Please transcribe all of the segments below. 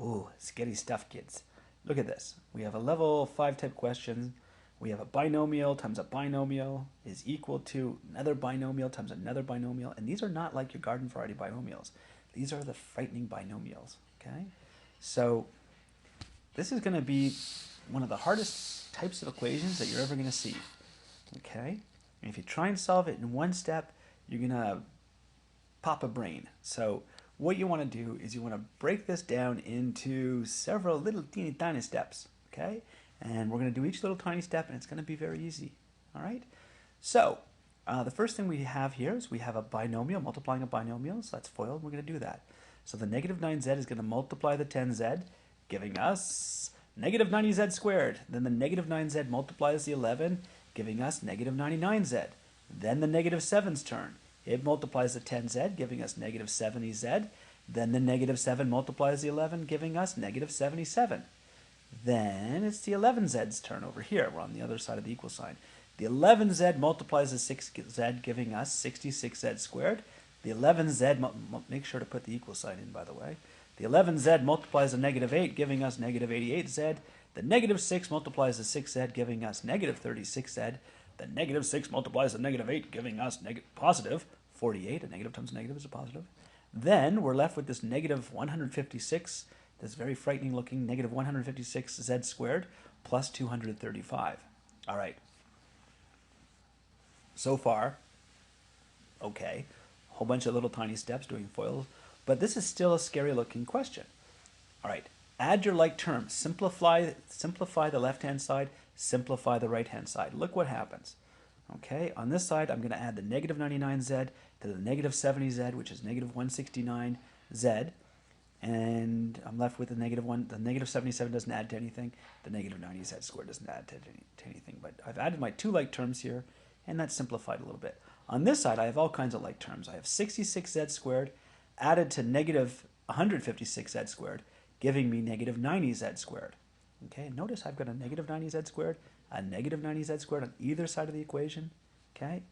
Ooh, scary stuff, kids. Look at this. We have a level 5 type question. We have a binomial times a binomial is equal to another binomial times another binomial. And these are not like your garden variety binomials. These are the frightening binomials, okay? So this is going to be one of the hardest types of equations that you're ever going to see, okay? And if you try and solve it in one step, you're going to pop a brain. So what you want to do is you want to break this down into several little teeny tiny steps, okay? And we're going to do each little tiny step, and it's going to be very easy, all right? So the first thing we have here is we have a binomial multiplying a binomial, so that's FOIL, and we're going to do that. So the negative 9z is going to multiply the 10z, giving us negative 90z squared. Then the negative 9z multiplies the 11, giving us negative 99z. Then the negative 7's turn. It multiplies the 10z, giving us negative 70z. Then the negative 7 multiplies the 11, giving us negative 77. Then it's the 11z's turn over here. We're on the other side of the equal sign. The 11z multiplies the 6z, giving us 66z squared. The 11z, make sure to put the equal sign in, by the way. The 11z multiplies the negative 8, giving us negative 88z. The negative 6 multiplies the 6z, giving us negative 36z. The negative 6 multiplies the negative 8, giving us positive 48. A negative times a negative is a positive. Then we're left with this negative 156, this very frightening looking negative 156z squared plus 235. All right. So far, okay. A whole bunch of little tiny steps doing FOIL, but this is still a scary looking question. All right. Add your like terms. Simplify the left-hand side, simplify the right-hand side. Look what happens. Okay, on this side, I'm going to add the negative 99z to the negative 70z, which is negative 169z, and I'm left with the negative 1. The negative 77 doesn't add to anything. The negative 90z squared doesn't add to anything, but I've added my two like terms here, and that's simplified a little bit. On this side, I have all kinds of like terms. I have 66z squared added to negative 156z squared, giving me negative 90z squared. Okay, notice I've got a negative 90z squared, a negative 90z squared on either side of the equation. Okay,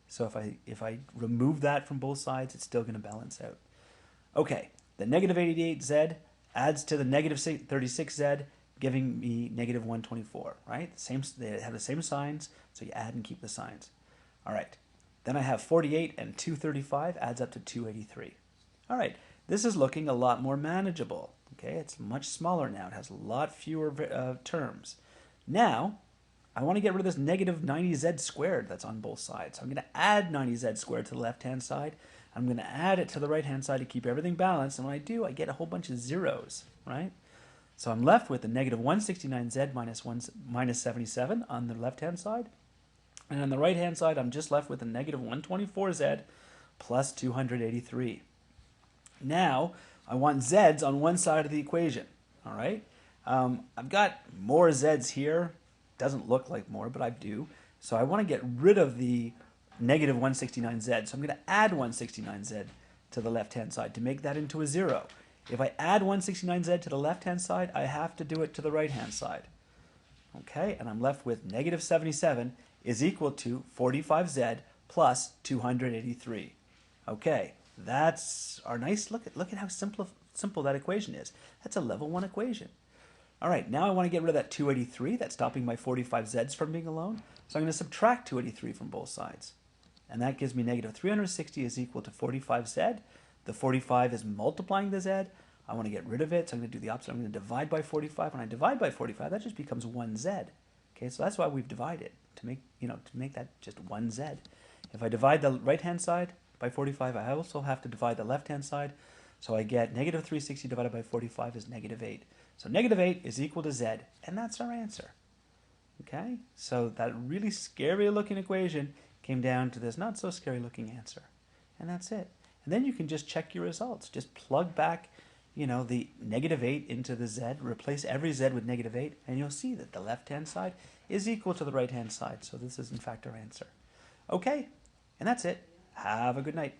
so if I remove that from both sides, it's still going to balance out. Okay, the negative 88z adds to the negative 36z, giving me negative 124, right? They have the same signs, so you add and keep the signs. All right, then I have 48 and 235 adds up to 283. All right, this is looking a lot more manageable. Okay, it's much smaller now. It has a lot fewer terms. Now, I want to get rid of this negative 90z squared that's on both sides. So I'm going to add 90z squared to the left-hand side. I'm going to add it to the right-hand side to keep everything balanced. And when I do, I get a whole bunch of zeros, right? So I'm left with the negative 169z minus 77 on the left-hand side. And on the right-hand side, I'm just left with a negative 124z plus 283. Now, I want z's on one side of the equation, all right? I've got more z's here. Doesn't look like more, but I do. So I want to get rid of the negative 169z. So I'm going to add 169z to the left-hand side to make that into a 0. If I add 169z to the left-hand side, I have to do it to the right-hand side. Okay, and I'm left with negative 77 is equal to 45z plus 283. Okay. That's our nice look at how simple that equation is. That's a level 1 equation. All right, now I want to get rid of that 283. That's stopping my 45z's from being alone. So I'm going to subtract 283 from both sides. And that gives me negative 360 is equal to 45z. The 45 is multiplying the z. I want to get rid of it, so I'm going to do the opposite. I'm going to divide by 45. When I divide by 45, that just becomes 1z. Okay, so that's why we've divided, to make that just 1z. If I divide the right-hand side by 45, I also have to divide the left-hand side. So I get negative 360 divided by 45 is negative 8. So negative 8 is equal to z, and that's our answer. Okay? So that really scary-looking equation came down to this not-so-scary-looking answer. And that's it. And then you can just check your results. Just plug back, the negative 8 into the z, replace every z with negative 8, and you'll see that the left-hand side is equal to the right-hand side. So this is, in fact, our answer. Okay? And that's it. Have a good night.